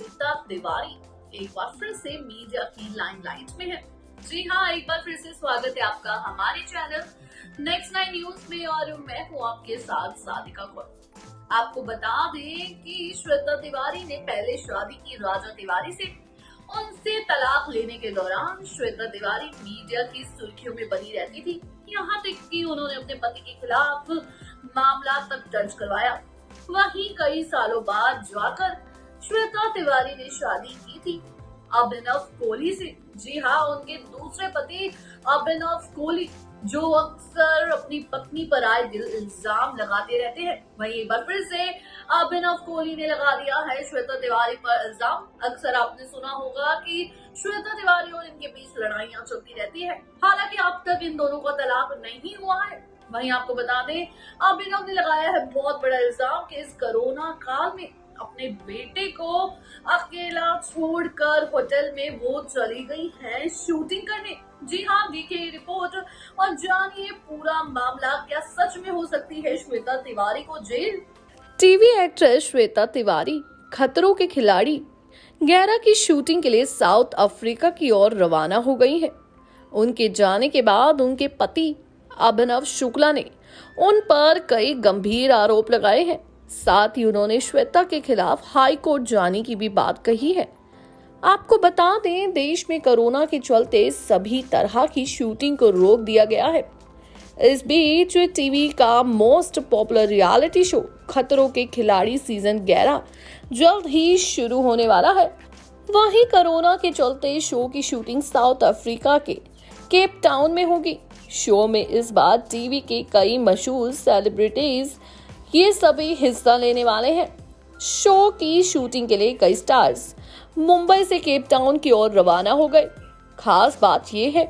श्वेता तिवारी एक बार फिर से मीडिया की लाइमलाइट में है। जी हाँ, एक बार फिर से स्वागत है आपका हमारे चैनल नेक्स्ट 9 न्यूज में और मैं हूँ आपके साथ सादिका कौर। आपको बता दें कि श्वेता तिवारी ने पहले शादी की राजा तिवारी से, उनसे तलाक लेने के दौरान श्वेता तिवारी मीडिया की सुर्खियों में बनी रहती थी। यहाँ तक कि उन्होंने अपने पति के खिलाफ मामला तक दर्ज करवाया। वहीं कई सालों बाद जाकर श्वेता तिवारी ने शादी की थी अभिनव कोहली से। जी हाँ, उनके दूसरे पति अभिनव कोहली जो अक्सर अपनी पत्नी पर आए दिन इल्जाम लगाते रहते हैं, वहीं एक बार फिर से अभिनव कोहली ने लगा दिया है श्वेता तिवारी पर इल्जाम। अक्सर आपने सुना होगा कि श्वेता तिवारी और इनके बीच लड़ाइयां चलती रहती है। हालांकि अब तक इन दोनों का तलाक नहीं हुआ है। वहीं आपको बता दें, अभिनव ने लगाया है बहुत बड़ा इल्जाम कि इस कोरोना काल में अपने बेटे को अकेला छोड़कर होटल में वो चली गई है शूटिंग करने। जी हाँ, देखिए रिपोर्ट और जानिए पूरा मामला। क्या सच में हो सकती है श्वेता तिवारी को जेल? टीवी एक्ट्रेस श्वेता तिवारी खतरों के खिलाड़ी 11 की शूटिंग के लिए साउथ अफ्रीका की ओर रवाना हो गई है। उनके जाने के बाद उनके पति अभिनव शुक्ला ने उन पर कई गंभीर आरोप लगाए हैं। साथ ही उन्होंने श्वेता के खिलाफ हाई कोर्ट जाने की भी बात कही है। आपको बता दें, देश में कोरोना के चलते सभी तरह की शूटिंग को रोक दिया गया है। इस बीच टीवी का मोस्ट पॉपुलर रियलिटी शो खतरों के खिलाड़ी सीजन 11 जल्द ही शुरू होने वाला है। वहीं कोरोना के चलते शो की शूटिंग साउथ अफ्रीका के केप टाउन में होगी। शो में इस बार टीवी के कई मशहूर सेलिब्रिटीज ये सभी हिस्सा लेने वाले हैं। शो की शूटिंग के लिए कई स्टार्स मुंबई से केप टाउन की ओर रवाना हो गए। खास बात यह है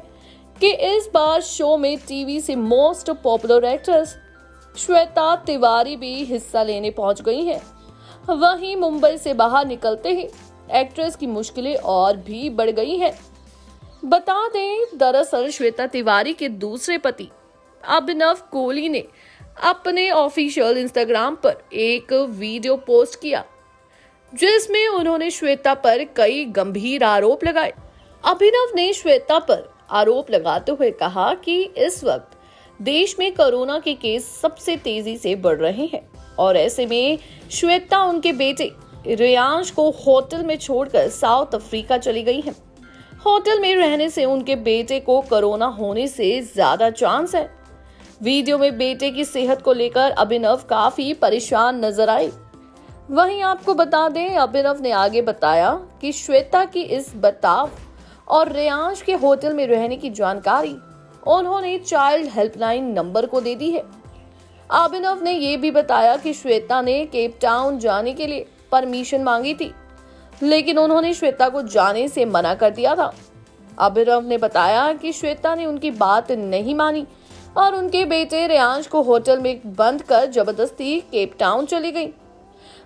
कि इस बार शो में टीवी से most popular actress Shweta Tiwari भी हिस्सा लेने पहुंच गई हैं। वहीं मुंबई से बाहर निकलते ही एक्ट्रेस की मुश्किलें और भी बढ़ गई हैं। बता दें, दरअसल श्वेता तिवारी के दूसरे पति अभिनव कोहली ने अपने ऑफिशियल इंस्टाग्राम पर एक वीडियो पोस्ट किया जिसमें उन्होंने श्वेता पर कई गंभीर आरोप लगाए। अभिनव ने श्वेता पर आरोप लगाते हुए कहा कि इस वक्त देश में कोरोना के केस सबसे तेजी से बढ़ रहे हैं और ऐसे में श्वेता उनके बेटे रेयांश को होटल में छोड़कर साउथ अफ्रीका चली गई है। होटल में रहने से उनके बेटे को कोरोना होने से ज्यादा चांस है। वीडियो में बेटे की सेहत को लेकर अभिनव काफी परेशान नजर आए। वहीं आपको बता दें, अभिनव ने आगे बताया कि श्वेता की इस बर्ताव और रेयांश के होटल में रहने की जानकारी उन्होंने चाइल्ड हेल्पलाइन नंबर को दे दी है। अभिनव ने ये भी बताया कि श्वेता ने केप टाउन जाने के लिए परमिशन मांगी थी, लेकिन उन्होंने श्वेता को जाने से मना कर दिया था। अभिनव ने बताया कि श्वेता ने उनकी बात नहीं मानी और उनके बेटे रेयांश को होटल में बंद कर जबरदस्ती केप टाउन चली गई।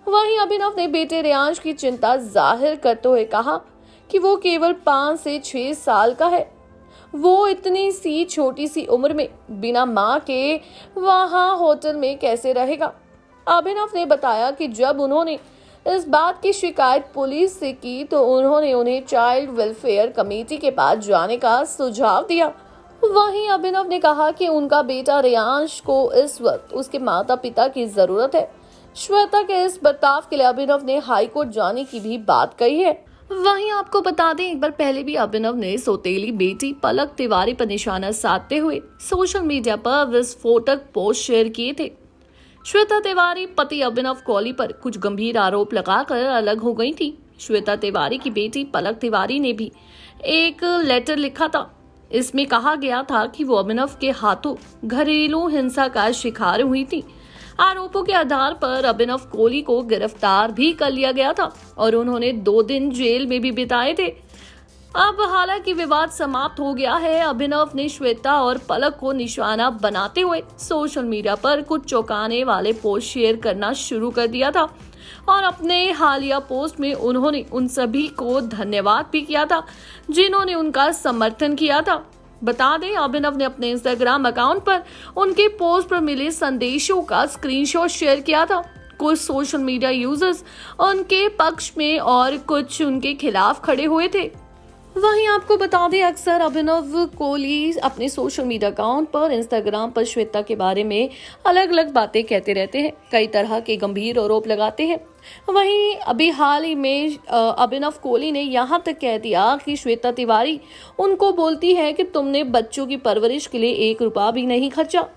वहीं अभिनव ने बेटे रेयांश की चिंता जाहिर करते हुए कहा कि वो केवल 5 से 6 साल का है। वो इतनी सी छोटी सी उम्र में बिना मां के वहां होटल में कैसे रहेगा। अभिनव ने बताया कि जब उन्होंने इस बात की शिकायत पुलिस से की तो उन्होंने उन्हें चाइल्ड वेलफेयर कमेटी के पास जाने का सुझाव दिया। वहीं अभिनव ने कहा कि उनका बेटा रेयांश को इस वक्त उसके माता पिता की जरूरत है। श्वेता के इस बर्ताव के लिए अभिनव ने हाई कोर्ट जाने की भी बात कही है। वहीं आपको बता दें, एक बार पहले भी अभिनव ने सौतेली बेटी पलक तिवारी पर निशाना साधते हुए सोशल मीडिया पर विस्फोटक पोस्ट शेयर किए थे। श्वेता तिवारी पति अभिनव कोहली पर कुछ गंभीर आरोप लगाकर अलग हो गई थी। श्वेता तिवारी की बेटी पलक तिवारी ने भी एक लेटर लिखा था। इसमें कहा गया था कि वो अभिनव के हाथों घरेलू हिंसा का शिकार हुई थी। आरोपों के आधार पर अभिनव कोहली को गिरफ्तार भी कर लिया गया था और उन्होंने 2 दिन जेल में भी बिताए थे। अब हालांकि विवाद समाप्त हो गया है। अभिनव ने श्वेता और पलक को निशाना बनाते हुए सोशल मीडिया पर कुछ चौंकाने वाले पोस्ट शेयर करना शुरू कर दिया था और अपने हालिया पोस्ट में उन्होंने उन सभी को धन्यवाद भी किया था जिन्होंने उनका समर्थन किया था। बता दें, अभिनव ने अपने इंस्टाग्राम अकाउंट पर उनके पोस्ट पर मिले संदेशों का स्क्रीनशॉट शेयर किया था। कुछ सोशल मीडिया यूजर्स उनके पक्ष में और कुछ उनके खिलाफ खड़े हुए थे। वहीं आपको बता दें, अक्सर अभिनव कोहली अपने सोशल मीडिया अकाउंट पर, इंस्टाग्राम पर श्वेता के बारे में अलग अलग बातें कहते रहते हैं, कई तरह के गंभीर आरोप लगाते हैं। वहीं अभी हाल ही में अभिनव कोहली ने यहाँ तक कह दिया कि श्वेता तिवारी उनको बोलती है कि तुमने बच्चों की परवरिश के लिए 1 रुपया भी नहीं खर्चा।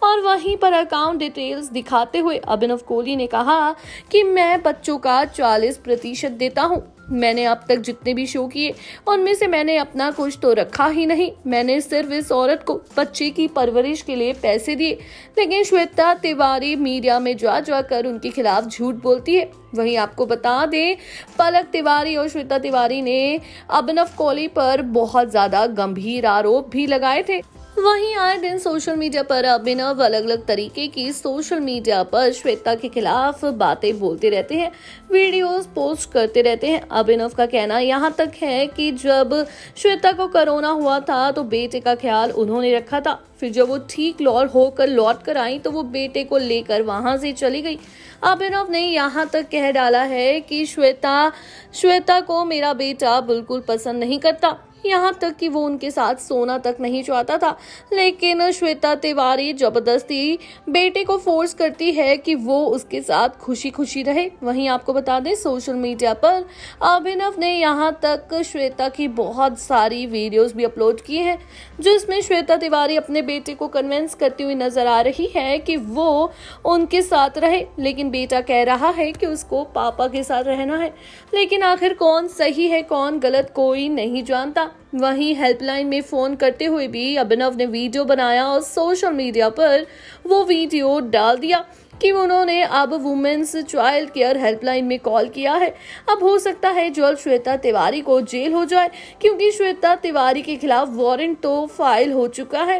और वहीं पर अकाउंट डिटेल्स दिखाते हुए अभिनव कोहली ने कहा कि मैं बच्चों का 40% देता हूँ। मैंने अब तक जितने भी शो किए उनमें से मैंने अपना कुछ तो रखा ही नहीं। मैंने सिर्फ इस औरत को बच्चे की परवरिश के लिए पैसे दिए। लेकिन श्वेता तिवारी मीडिया में जा कर उनके खिलाफ झूठ बोलती है। वहीं आपको बता दें, पलक तिवारी और श्वेता तिवारी ने अभिनव कोहली पर बहुत ज्यादा गंभीर आरोप भी लगाए थे। वहीं आए दिन सोशल मीडिया पर अभिनव अलग अलग तरीके की सोशल मीडिया पर श्वेता के खिलाफ बातें बोलते रहते हैं, वीडियोस पोस्ट करते रहते हैं। अभिनव का कहना यहाँ तक है कि जब श्वेता को कोरोना हुआ था तो बेटे का ख्याल उन्होंने रखा था। फिर जब वो ठीक होकर लौट कर आई तो वो बेटे को लेकर वहां से चली गई। अभिनव ने यहाँ तक कह डाला है कि श्वेता को मेरा बेटा बिल्कुल पसंद नहीं करता, यहाँ तक कि वो उनके साथ सोना तक नहीं चाहता था। लेकिन श्वेता तिवारी जबरदस्ती बेटे को फोर्स करती है कि वो उसके साथ खुशी खुशी रहे। वहीं आपको बता दें, सोशल मीडिया पर अभिनव ने यहाँ तक श्वेता की बहुत सारी वीडियोस भी अपलोड की हैं, जिसमें श्वेता तिवारी अपने बेटे को कन्विंस करती हुई नजर आ रही है कि वो उनके साथ रहे। लेकिन बेटा कह रहा है कि उसको पापा के साथ रहना है। लेकिन आखिर कौन सही है कौन गलत कोई नहीं जानता। वहीं हेल्पलाइन में फोन करते हुए भी अभिनव ने वीडियो बनाया और सोशल मीडिया पर वो वीडियो डाल दिया कि उन्होंने अब वुमेन्स चाइल्ड केयर हेल्पलाइन में कॉल किया है। अब हो सकता है जल्द श्वेता तिवारी को जेल हो जाए, क्योंकि श्वेता तिवारी के खिलाफ वारंट तो फाइल हो चुका है।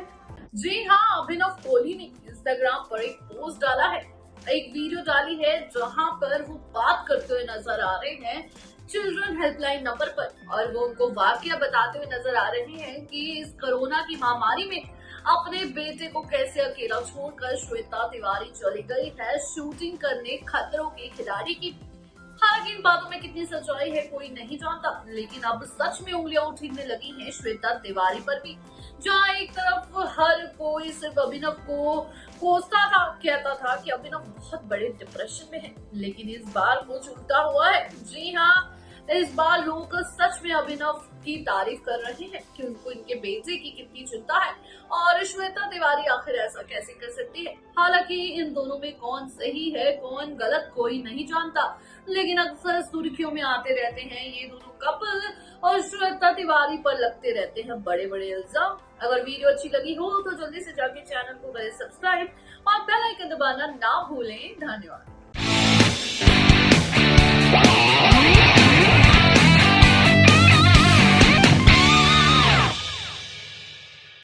जी हाँ, अभिनव कोहली ने इंस्टाग्राम पर एक पोस्ट डाला है, एक वीडियो डाली है, जहां पर वो बात करते हुए नजर आ रहे हैं चिल्ड्रन हेल्पलाइन नंबर पर, और वो उनको वाकया बताते हुए नजर आ रहे हैं कि इस कोरोना की महामारी में अपने बेटे को कैसे अकेला छोड़कर श्वेता तिवारी चली गई है शूटिंग करने खतरों के खिलाड़ी की। हालांकि इन बातों में कितनी सच्चाई है कोई नहीं जानता, लेकिन अब सच में उंगलियां उठने लगी हैं श्वेता तिवारी पर भी। जहां एक तरफ हर कोई सिर्फ अभिनव को कोसता था, कहता था कि अभिनव बहुत बड़े डिप्रेशन में है, लेकिन इस बार कुछ उल्टा हुआ है। जी हाँ, इस बार लोग सच में अभिनव की तारीफ कर रहे हैं कि उनको इनके बेटे की कितनी चिंता है, और श्वेता तिवारी आखिर ऐसा कैसे कर सकती है। हालांकि इन दोनों में कौन सही है कौन गलत कोई नहीं जानता, लेकिन अक्सर सुर्खियों में आते रहते हैं ये दोनों कपल, और श्वेता तिवारी पर लगते रहते हैं बड़े बड़े इल्जाम। अगर वीडियो अच्छी लगी हो तो जल्दी से जाके चैनल को करें सब्सक्राइब और बेल आइकन दबाना ना भूलें। धन्यवाद।